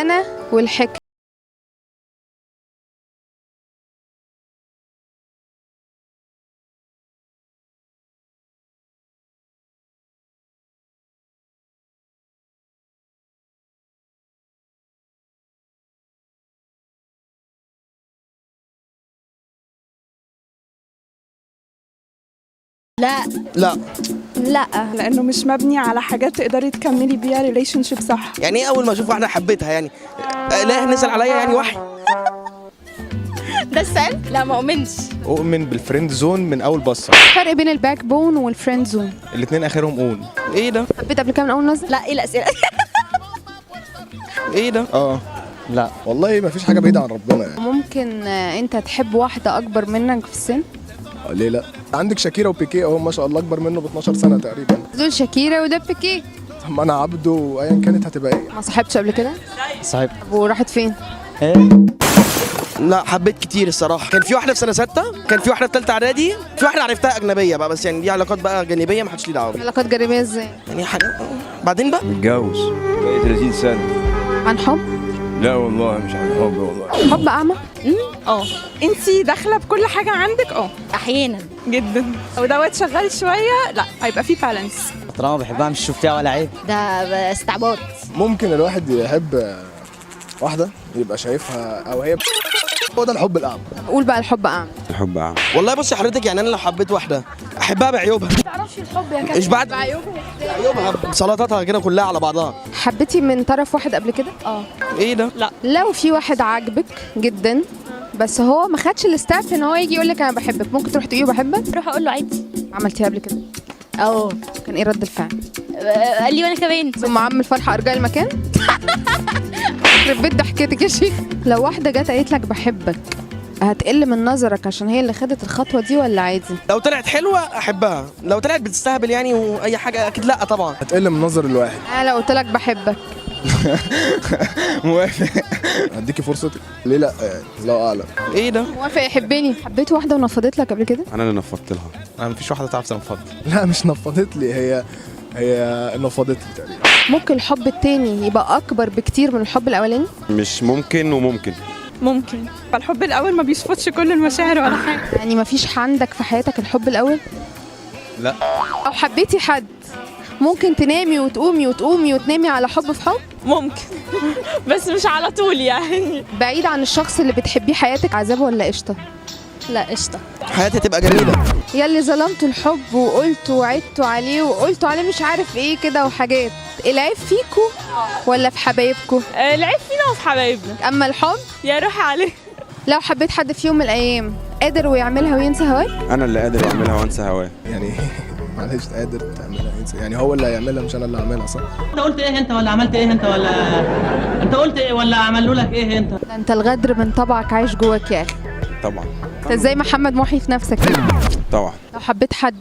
انا والحكمة. لا لا. لا، لانه مش مبني على حاجات تقدري تكملي بيها ريليشن شيب صح. يعني ايه اول ما اشوف واحده حبيتها يعني لا نزل عليا يعني وحي. ده السؤال؟ لا ما اؤمنش. اؤمن بالفريند زون من اول بصه. الفرق بين الباك بون والفريند زون؟ الاثنين اخرهم اون. ايه ده؟ حبيت قبل كده من اول نظرة؟ لا ايه الاسئله؟ ايه ده؟ لا والله ما فيش حاجه بعيده عن ربنا يعني. ممكن انت تحب واحدة اكبر منك في السن؟ ليه لا؟ عندك شاكيرا وبيكيه اهو ما شاء الله اكبر منه ب 12 سنه تقريبا. دول شاكيرا وده بيكيه. ما انا عبده وايا كانت هتبقى ايه. ما صاحبتش قبل كده؟ صاحب. وراحت فين؟ لا حبيت كتير الصراحه. كان في واحده في سنه 6، كان في واحده في ثالثه اعدادي، في واحده عرفتها اجنبيه بقى، بس يعني دي علاقات بقى جانبيه ما حدش ليه دعوه بيها. علاقات جانبية ازاي؟ يعني حاجه بعدين بقى. متجوز بقى 30 سنة. عن حب؟ لا والله مش عن حب والله. حب اعمى؟ انتي داخله بكل حاجه عندك احيانا جدا، ودوت شغال شويه لا هيبقى في بالانس. طالما بحبها مش شوف فيها ولا عيب. ده استعباط. ممكن الواحد يحب واحده يبقى شايفها او هي هو ده الحب الاعمى. قول بقى الحب اعمى. الحب أعمى. والله بصي حضرتك، يعني انا لو حبيت واحده احبها بعيوبها. ما تعرفش الحب يا كابتن. مش بعد بعيوبها بسلطاتها كده كلها على بعضها. حبيتي من طرف واحد قبل كده؟ ايه ده؟ لو في واحد عاجبك جدا بس هو ما خدش الستاب ان هو يجي يقول لك انا بحبك، ممكن تروح تقولي له بحبك؟ اروح اقول له عادي. عملتيها قبل كده؟ كان ايه رد الفعل؟ قال لي وانا كمان. ثم عم الفرحه ارجاء المكان. يخرب بيت ضحكتك يا شيخ. لو واحده جت قالت لك بحبك هتقل من نظرك عشان هي اللي خدت الخطوه دي ولا عادي؟ لو طلعت حلوه احبها، لو طلعت بتستهبل يعني واي حاجه اكيد لا طبعا. هتقل من نظر الواحد. انا لو قلت لك بحبك موافق. هديكي فرصتك ليه لا يعني الله اعلم. ايه ده؟ موافق يحبني. حبيت واحده ونفضت لك قبل كده؟ أنا اللي نفضت لها. انا مفيش واحده تعرف تنفض. لا مش نفضت لي، هي نفضت لي تقريبا. ممكن الحب التاني يبقى اكبر بكتير من الحب الاولاني؟ مش ممكن وممكن. ممكن. فالحب الاول ما بيشفطش كل المشاعر ولا حاجه. يعني ما فيش عندك في حياتك الحب الاول؟ لا. او حبيتي حد ممكن تنامي وتقومي وتقومي وتنامي على حب في حب؟ ممكن. بس مش على طول يعني. بعيد عن الشخص اللي بتحبيه حياتك عذاب ولا قشطه؟ لا قشطه. حياتي تبقى جميله. يلي ظلمتوا الحب وقلتوا وعدتوا عليه وقلتوا عليه مش عارف ايه كده وحاجات، العيب فيكوا ولا في حبايبكوا؟ العيب فينا وفي حبايبنا. اما الحب يا روحي عليه. لو حبيت حد في يوم من الايام قادر ويعملها وينسى هواك؟ أنا اللي قادر أعملها وأنسى هواه. يعني معلش قادر تعملها يعني هو اللي هيعملها مش انا اللي هعملها صح؟ انت قلت ايه انت ولا عملت ايه انت ولا انت قلت ايه ولا عملوا لك ايه انت؟ ده انت الغدر من طبعك عايش جواك يا اخي. طبعا. انت ازاي محمد محي في نفسك كده؟ طبعا. لو حبيت حد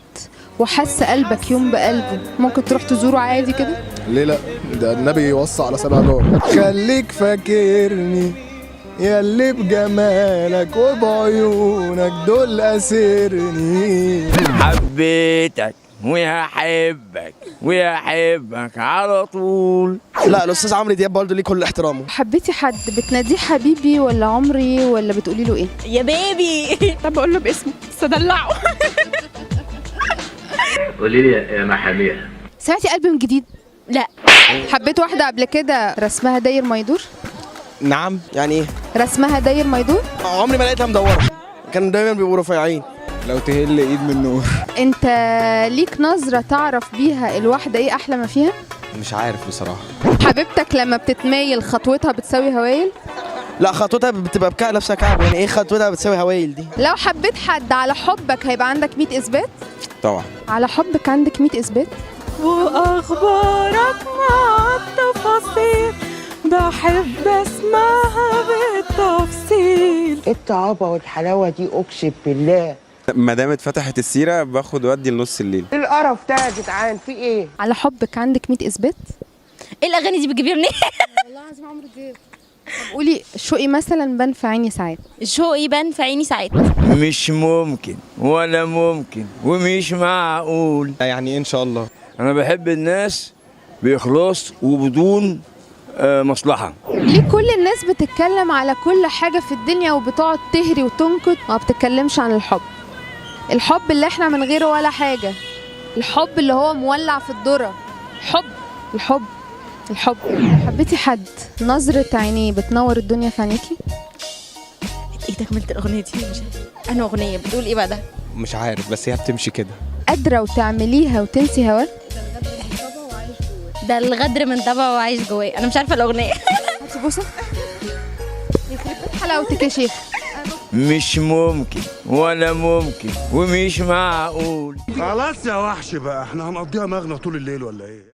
وحس قلبك يوم بقلبه ممكن تروح تزوره عادي كده؟ ليه لا؟ ده النبي يوصى على 7 دول. خليك فاكرني يا اللي بجمالك وبعيونك دول أسرني. حبيتك وهحبك على طول. لا الاستاذ عمرو دياب برضه ليه كل احترامه. حبيتي حد بتناديه حبيبي ولا عمري ولا بتقولي له ايه؟ يا بيبي. طب بقول له باسمه بس ادلعه. قولي لي يا محامية، سمعتي ألبوم جديد؟ لا. حبيت واحدة قبل كده رسمها داير ما يدور؟ نعم. يعني ايه؟ رسمها داير ما يدور؟ عمري ما لقيتها مدوره، كانوا دايما بيبقوا رفيعين. لو تهل ايد من نور. انت ليك نظرة تعرف بيها الواحدة ايه احلى ما فيها؟ مش عارف بصراحه. حبيبتك لما بتتمايل خطوتها بتساوي هوايل؟ لا خطوتها بتبقى لابسه كعب. يعني ايه خطوتها بتساوي هوايل دي؟ لو حبيت حد على حبك هيبقى عندك 100 اثبات؟ طبعا. على حبك عندك 100 اثبات؟ واخبارك مع التفاصيل بحب اسمعها بالتفصيل. الطعابة والحلاوة دي أقسم بالله. ما دام اتفتحت السيرة باخد ودي لنص الليل. إيه القرف ده يا جدعان في إيه؟ على حبك عندك 100 اثبات؟ ايه الاغاني دي بتجيبيها منين؟ والله العظيم عمرو دياب. طب قولي شوقي مثلا بان في عيني ساعات. شوقي بان في عيني ساعات. مش ممكن ولا ممكن ومش معقول. يعني ان شاء الله. انا بحب الناس بإخلاص وبدون مصلحة. ليه كل الناس بتتكلم على كل حاجة في الدنيا وبتقعد تهري وتنكت ما بتتكلمش عن الحب؟ الحب اللي احنا من غيره ولا حاجة، الحب اللي هو مولع في الذرة، الحب. حبيتي حد نظرة عينيه بتنور الدنيا في عينيكي؟ ايه تكملة الأغنية دي؟ مش أنا أغنية بتقول ايه بقى ده؟ مش عارف بس هي بتمشي كده. قادرة وتعمليها وتنسي هواه؟ ده الغدر من طبعه وعايش جواه. أنا مش عارفة الأغنية. هاتي بوسة. يخرب بيت حلاوتك يا شيخ. مش ممكن ولا ممكن ومش معقول. خلاص يا وحش بقى، احنا هنقضيها مغنى طول الليل ولا ايه؟